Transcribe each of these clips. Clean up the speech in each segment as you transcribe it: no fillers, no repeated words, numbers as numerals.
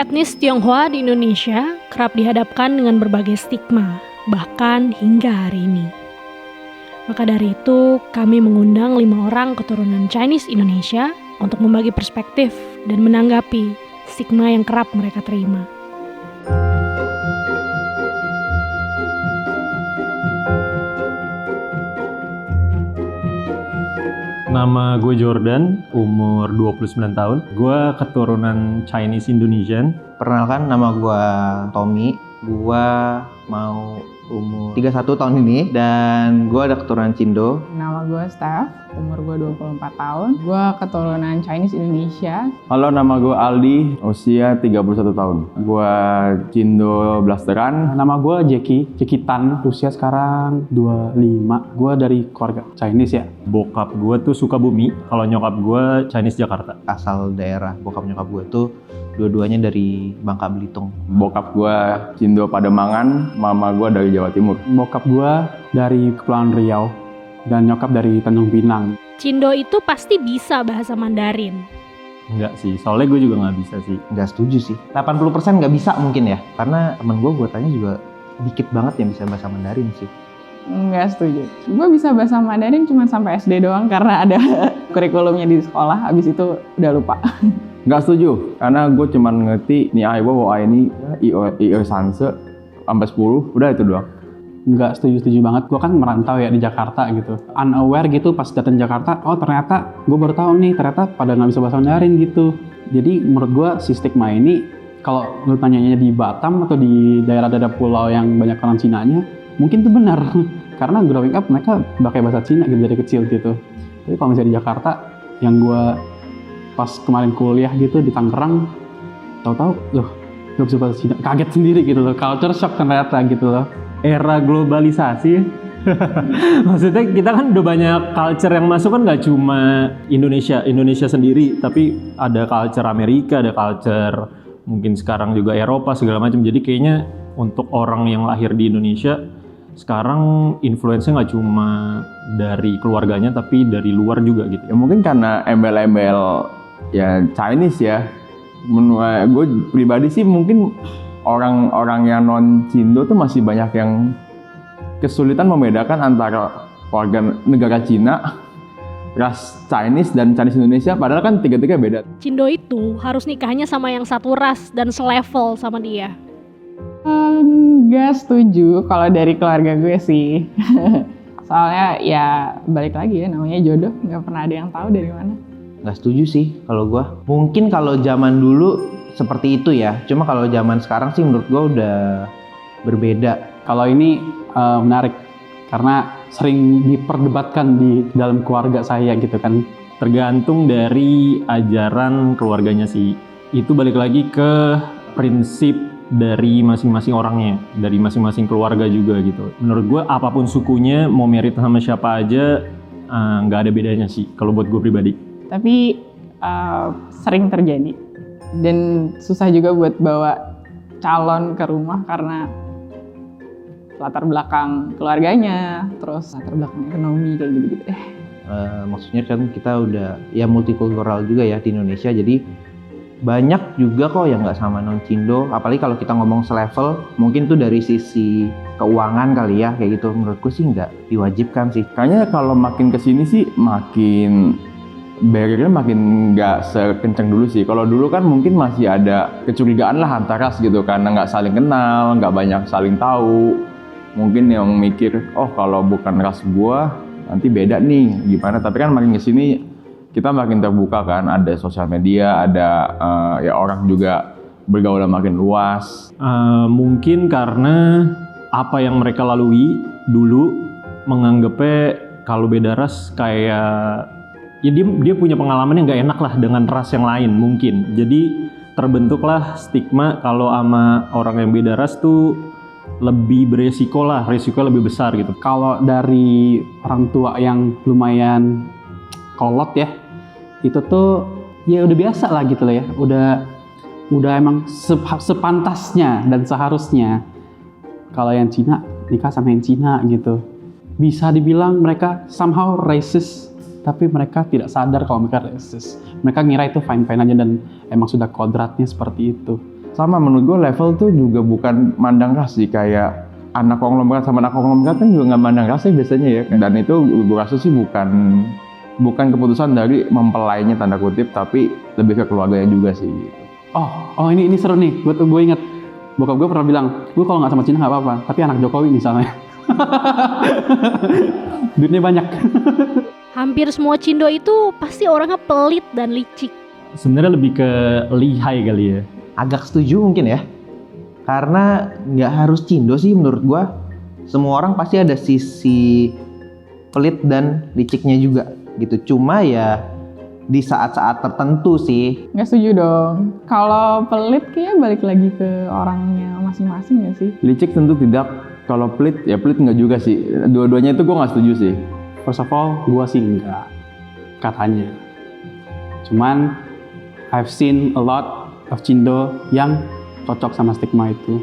Etnis Tionghoa di Indonesia kerap dihadapkan dengan berbagai stigma, bahkan hingga hari ini. Maka dari itu, kami mengundang 5 orang keturunan Chinese Indonesia untuk membagi perspektif dan menanggapi stigma yang kerap mereka terima. Nama gue Jordan, umur 29 tahun. Gue keturunan Chinese Indonesian. Perkenalkan, nama gue Tommy. Gue mau umur 31 tahun ini dan gue ada keturunan Cindo. Nama gue Steph, umur gue 24 tahun. Gue keturunan Chinese Indonesia. Halo, nama gue Aldi, usia 31 tahun. Gue Cindo Blasteran. Nama gue Jackie Tan, usia sekarang 25. Gue dari keluarga Chinese ya. Bokap gue tuh Sukabumi, kalau nyokap gue Chinese Jakarta. Asal daerah bokap nyokap gue tuh dua-duanya dari Bangka Belitung. Bokap gue Cindo Pademangan, mama gue dari Jawa Timur. Bokap gue dari Kepulauan Riau dan nyokap dari Tanjung Pinang. Cindo itu pasti bisa bahasa Mandarin. Enggak sih, soalnya gue juga nggak bisa sih. Nggak setuju sih. 80% nggak bisa mungkin ya. Karena temen gue tanya juga dikit banget yang bisa bahasa Mandarin sih. Nggak setuju. Gue bisa bahasa Mandarin cuma sampai SD doang karena ada kurikulumnya di sekolah. Abis itu udah lupa. Nggak setuju, karena gue cuma ngerti ni ai wo ai ni i sanse sampai 10, udah itu doang. Nggak setuju banget. Gue kan merantau ya di Jakarta gitu. Unaware gitu pas datang Jakarta, oh ternyata gue baru tahu nih ternyata pada nggak bisa bahasa Mandarin gitu. Jadi menurut gue si stigma ini, kalau lu tanyanya di Batam atau di daerah-daerah pulau yang banyak orang Cinanya, mungkin tuh benar. Karena growing up mereka pakai bahasa Cina gitu dari kecil gitu. Tapi kalau misalnya di Jakarta, yang gue pas kemarin kuliah gitu di Tangerang, tahu-tahu loh gak bisa bahasa Cina, kaget sendiri gitu loh, culture shock ternyata gitu loh. Era globalisasi. Maksudnya kita kan udah banyak culture yang masuk kan, nggak cuma Indonesia sendiri, tapi ada culture Amerika, ada culture mungkin sekarang juga Eropa segala macam. Jadi kayaknya untuk orang yang lahir di Indonesia sekarang influence-nya nggak cuma dari keluarganya tapi dari luar juga gitu. Ya mungkin karena embel-embel ya Chinese ya. Menurut gue pribadi sih mungkin orang-orang yang non Cindo tuh masih banyak yang kesulitan membedakan antara warga negara Cina, ras Chinese dan Chinese Indonesia, padahal kan tiga-tiga beda. Cindo itu harus nikahnya sama yang satu ras dan selevel sama dia. Nggak setuju kalau dari keluarga gue sih. Soalnya ya balik lagi ya, namanya jodoh, nggak pernah ada yang tahu dari mana. Nggak setuju sih kalau gue. Mungkin kalau zaman dulu seperti itu ya. Cuma kalau zaman sekarang sih menurut gue udah berbeda. Kalau ini menarik karena sering diperdebatkan di dalam keluarga saya gitu kan. Tergantung dari ajaran keluarganya sih. Itu balik lagi ke prinsip dari masing-masing orangnya, dari masing-masing keluarga juga gitu. Menurut gue apapun sukunya, mau merit sama siapa aja, nggak ada bedanya sih kalau buat gue pribadi. Tapi sering terjadi dan susah juga buat bawa calon ke rumah karena latar belakang keluarganya, terus latar belakang ekonomi kayak gitu-gitu. Maksudnya kan kita udah ya multikultural juga ya di Indonesia, jadi banyak juga kok yang nggak sama non Cindo. Apalagi kalau kita ngomong selevel, mungkin tuh dari sisi keuangan kali ya kayak gitu. Menurutku sih nggak diwajibkan sih. Kayaknya kalau makin kesini sih makin barrier-nya makin nggak sekencang dulu sih. Kalau dulu kan mungkin masih ada kecurigaan lah antar ras gitu, karena nggak saling kenal, nggak banyak saling tahu. Mungkin yang mikir, oh kalau bukan ras gua nanti beda nih gimana. Tapi kan makin kesini kita makin terbuka kan, ada sosial media, ada ya orang juga bergaul makin luas. Mungkin karena apa yang mereka lalui dulu, menganggapnya kalau beda ras kayak ya dia punya pengalaman yang nggak enak lah dengan ras yang lain mungkin. Jadi terbentuklah stigma kalau sama orang yang beda ras tuh lebih beresiko lah, resiko lebih besar gitu. Kalau dari orang tua yang lumayan kolot ya, itu tuh ya udah biasa lah gitu loh ya, udah emang sepantasnya dan seharusnya. Kalau yang Cina nikah sama yang Cina gitu, bisa dibilang mereka somehow racist, tapi mereka tidak sadar kalau mereka racist. Mereka ngira itu fine-fine aja dan emang sudah kodratnya seperti itu. sama menurut gue level tuh juga bukan mandang ras sih, kayak anak konglomerat sama anak konglomerat kan juga nggak mandang ras sih biasanya ya. Dan itu gue rasa sih bukan keputusan dari mempelainya tanda kutip, tapi lebih ke keluarganya juga sih gitu. Oh ini seru nih. Gue inget bokap gue pernah bilang, gue kalau nggak sama Cina nggak apa-apa, tapi anak Jokowi misalnya. Duitnya banyak. Hampir semua Cindo itu pasti orangnya pelit dan licik. Sebenarnya lebih ke lihai kali ya. Agak setuju mungkin ya. Karena nggak harus Cindo sih menurut gua. Semua orang pasti ada sisi pelit dan liciknya juga gitu. Cuma ya di saat-saat tertentu sih. Nggak setuju dong. Kalau pelit kayak balik lagi ke orangnya masing-masing nggak sih? Licik tentu tidak. Kalau pelit, ya pelit nggak juga sih. Dua-duanya itu gue nggak setuju sih. First of all, gue sih enggak katanya. Cuman I've seen a lot of Cindo yang cocok sama stigma itu.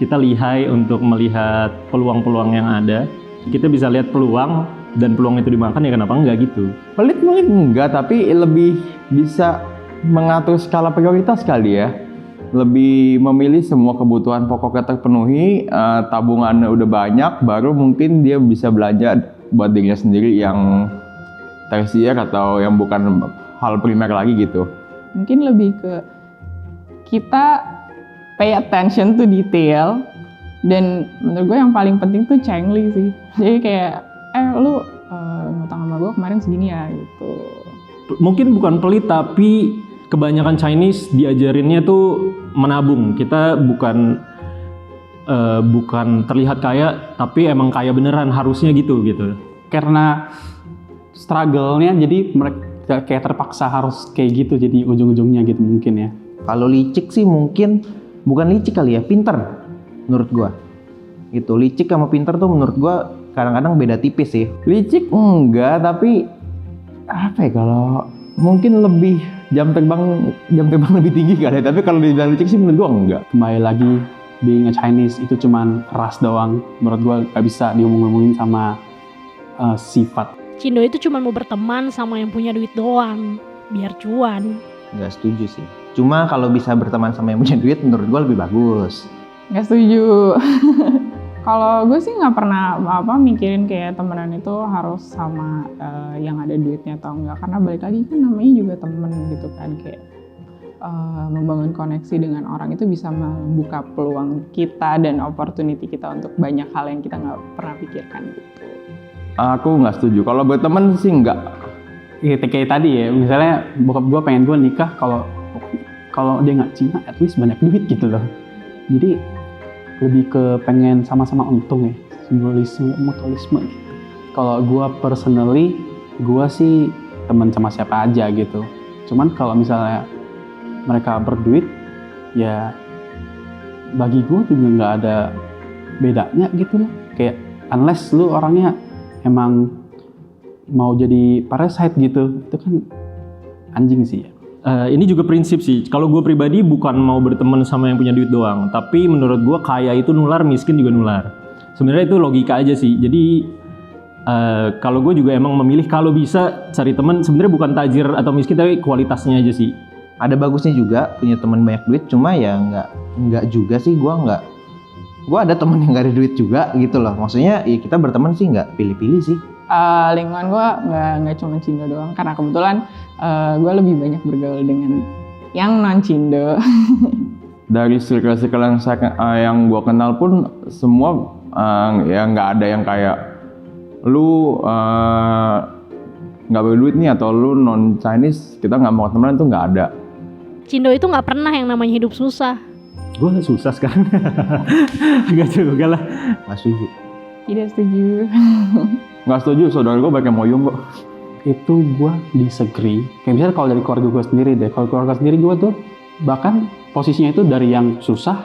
Kita lihai untuk melihat peluang-peluang yang ada. Kita bisa lihat peluang dan peluang itu dimakan, ya kenapa enggak gitu. Pelit mungkin enggak, tapi lebih bisa mengatur skala prioritas kali ya. Lebih memilih semua kebutuhan pokoknya terpenuhi, tabungannya udah banyak, baru mungkin dia bisa belanja buat dirinya sendiri yang tersier atau yang bukan hal primer lagi gitu. Mungkin lebih ke kita pay attention to detail, dan menurut gue yang paling penting tuh cengli sih. Jadi kayak lu ngutang sama gue kemarin segini ya gitu. Mungkin bukan pelit, tapi kebanyakan Chinese diajarinnya tuh menabung. Kita bukan terlihat kaya, tapi emang kaya beneran, harusnya gitu. Karena struggle-nya jadi mereka kayak terpaksa harus kayak gitu jadi ujung-ujungnya gitu mungkin ya. Kalau licik sih mungkin bukan licik kali ya, pinter menurut gua. Gitu, licik sama pinter tuh menurut gua kadang-kadang beda tipis sih. Licik enggak, tapi apa ya, kalau mungkin lebih jam terbang lebih tinggi kan ya. Tapi kalau dibilang licik sih menurut gua enggak. Kembali lagi, being a Chinese itu cuman ras doang. Menurut gua gak bisa diomong-omongin sama sifat. Cindo itu cuma mau berteman sama yang punya duit doang, biar cuan. Nggak setuju sih. Cuma kalau bisa berteman sama yang punya duit menurut gua lebih bagus. Nggak setuju. Kalau gue sih nggak pernah mikirin kayak temenan itu harus sama yang ada duitnya atau enggak, karena balik lagi kan namanya juga temen gitu kan, kayak membangun koneksi dengan orang itu bisa membuka peluang kita dan opportunity kita untuk banyak hal yang kita nggak pernah pikirkan gitu. Aku nggak setuju. Kalau berteman sih enggak. Ya, kayak tadi ya, misalnya bokap gue pengen gue nikah kalau dia nggak Cina, at least banyak duit gitu loh. Jadi lebih ke pengen sama-sama untung ya, simbolisme, mutualisme gitu. Kalau gue personally, gue sih teman sama siapa aja gitu. Cuman kalau misalnya mereka berduit, ya bagi gue juga nggak ada bedanya gitu loh. Kayak unless lu orangnya emang mau jadi parasite gitu, itu kan anjing sih ya. Ini juga prinsip sih. Kalau gue pribadi bukan mau berteman sama yang punya duit doang, tapi menurut gue kaya itu nular, miskin juga nular. Sebenarnya itu logika aja sih. Jadi kalau gue juga emang memilih kalau bisa cari teman sebenarnya bukan tajir atau miskin, tapi kualitasnya aja sih. Ada bagusnya juga punya teman banyak duit, cuma ya nggak juga sih. Gue ada teman yang nggak ada duit juga gitu loh. Maksudnya ya kita berteman sih nggak pilih-pilih sih. Lingkungan gue nggak cuma Cindo doang, karena kebetulan gue lebih banyak bergaul dengan yang non Cindo. Dari circle-circle yang gue kenal pun semua ya nggak ada yang kayak lu nggak berduit nih atau lu non Chinese kita nggak mau temenan, itu nggak ada. Cindo itu nggak pernah yang namanya hidup susah. Gue susah sekarang. Gak juga lah. Nggak setuju. Tidak setuju. Nggak setuju, saudara gue banyak moyong kok. Itu gue disagree. Kayak misalnya kalau dari keluarga gue sendiri deh. Kalau keluarga sendiri gue tuh bahkan posisinya itu dari yang susah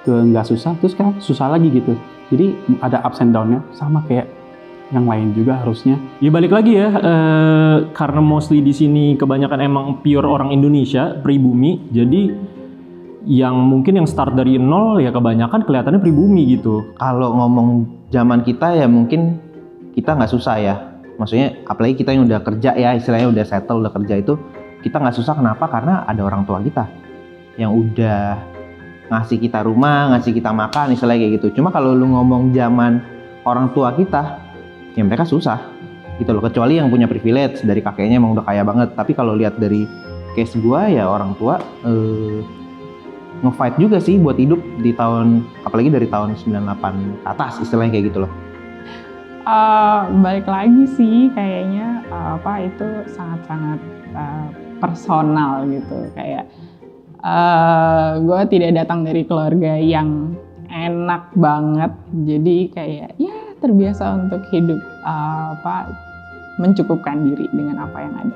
ke nggak susah, terus sekarang susah lagi gitu. Jadi ada ups and down-nya sama kayak yang lain juga harusnya. Ya balik lagi ya, karena mostly di sini kebanyakan emang pure orang Indonesia, pribumi. Jadi yang mungkin yang start dari nol ya kebanyakan kelihatannya pribumi gitu. Kalau ngomong zaman kita ya mungkin kita nggak susah ya. Maksudnya apalagi kita yang udah kerja ya, istilahnya udah settle, udah kerja itu kita nggak susah. Kenapa? Karena ada orang tua kita yang udah ngasih kita rumah, ngasih kita makan, istilahnya kayak gitu. Cuma kalau lu ngomong zaman orang tua kita, ya mereka susah gitu loh. Kecuali yang punya privilege dari kakeknya emang udah kaya banget. Tapi kalau lihat dari case gua ya orang tua nge-fight juga sih buat hidup di tahun, apalagi dari tahun 98 ke atas, istilahnya kayak gitu loh. Balik lagi sih kayaknya itu sangat-sangat personal gitu. Kayak gue tidak datang dari keluarga yang enak banget, jadi kayak ya terbiasa untuk hidup mencukupkan diri dengan apa yang ada.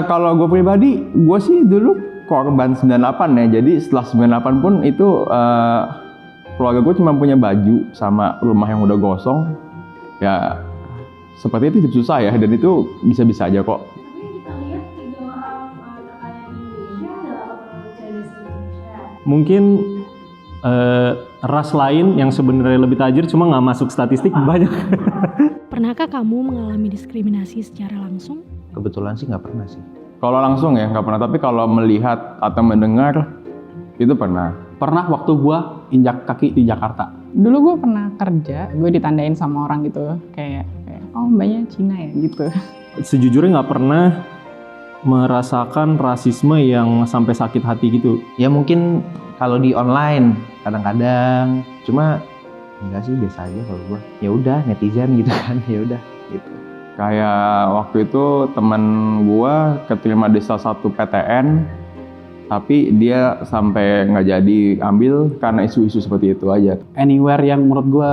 Kalau gue pribadi, gue sih dulu korban 98 ya. Jadi setelah 98 pun itu keluarga gue cuma punya baju sama rumah yang udah gosong. Ya seperti itu hidup susah ya, dan itu bisa-bisa aja kok. Tapi kita lihat 3 orang kakaknya di Indonesia adalah keturunan Chinese Indonesia. Mungkin ras lain yang sebenarnya lebih tajir cuma nggak masuk statistik banyak. Pernahkah kamu mengalami diskriminasi secara langsung? Kebetulan sih nggak pernah sih. Kalau langsung ya nggak pernah, tapi kalau melihat atau mendengar itu pernah. Pernah waktu gua injak kaki di Jakarta. Dulu gue pernah kerja, gue ditandain sama orang gitu, kayak oh mbaknya Cina ya gitu. Sejujurnya nggak pernah merasakan rasisme yang sampai sakit hati gitu. Ya mungkin kalau di online kadang-kadang, cuma enggak sih, biasa aja kalau gua. Ya udah netizen gitu kan, ya udah gitu. Kayak waktu itu teman gua keterima di salah satu PTN, tapi dia sampai nggak jadi ambil karena isu-isu seperti itu aja. Anywhere yang menurut gua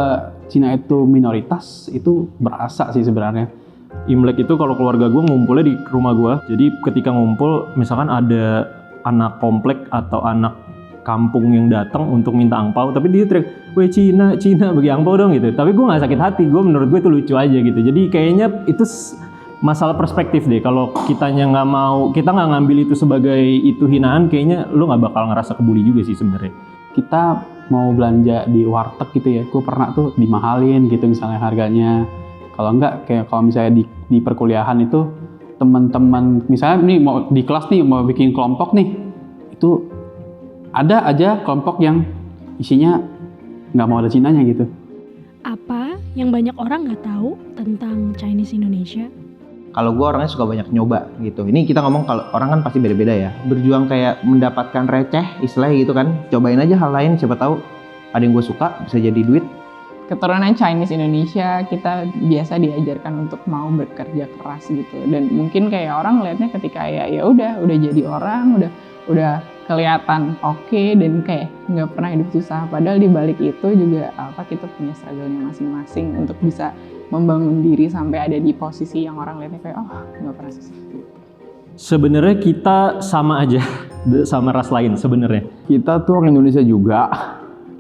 Cina itu minoritas itu berasa sih sebenarnya. Imlek itu kalau keluarga gue ngumpulnya di rumah gue. Jadi ketika ngumpul, misalkan ada anak komplek atau anak kampung yang datang untuk minta angpau, tapi dia teriak, "Weh Cina, Cina bagi angpau dong," gitu. Tapi gue nggak sakit hati, menurut gue itu lucu aja gitu. Jadi kayaknya itu masalah perspektif deh. Kalau kitanya nggak mau, kita nggak ngambil itu sebagai itu hinaan, kayaknya lu nggak bakal ngerasa kebuli juga sih sebenarnya. Kita mau belanja di warteg gitu ya, gue pernah tuh dimahalin gitu misalnya harganya. Kalau enggak, kayak kalau misalnya di perkuliahan itu teman-teman misalnya nih mau di kelas nih mau bikin kelompok nih, itu ada aja kelompok yang isinya nggak mau ada Cinanya gitu. Apa yang banyak orang nggak tahu tentang Chinese Indonesia? Kalau gue orangnya suka banyak nyoba gitu. Ini kita ngomong kalau orang kan pasti beda-beda ya. Berjuang kayak mendapatkan receh, istilahnya gitu kan. Cobain aja hal lain, siapa tahu ada yang gue suka bisa jadi duit. Keturunan Chinese Indonesia, kita biasa diajarkan untuk mau bekerja keras gitu. Dan mungkin kayak orang ngeliatnya ketika ya udah jadi orang, udah kelihatan oke, dan kayak nggak pernah hidup susah. Padahal di balik itu juga kita punya struggle-nya masing-masing untuk bisa membangun diri sampai ada di posisi yang orang lihatnya kayak nggak pernah susah. Sebenarnya kita sama aja sama ras lain sebenarnya. Kita tuh orang Indonesia juga,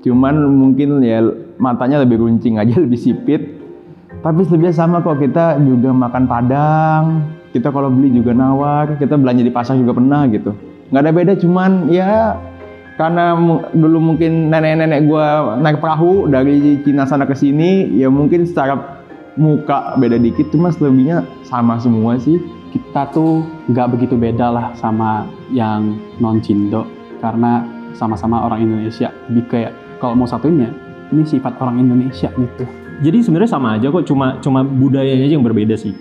cuman mungkin ya matanya lebih runcing aja, lebih sipit. Tapi sebenarnya sama kok, kita juga makan Padang, kita kalau beli juga nawar, kita belanja di pasar juga pernah gitu. Nggak ada beda, cuman ya karena dulu mungkin nenek-nenek gua naik perahu dari Cina sana ke sini, ya mungkin secara muka beda dikit, cuma selebihnya sama semua sih. Kita tuh nggak begitu beda lah sama yang non-Cindo, karena sama-sama orang Indonesia. Lebih kayak kalau mau satunya, ini sifat orang Indonesia gitu. Jadi sebenarnya sama aja kok, cuma budayanya aja yang berbeda sih.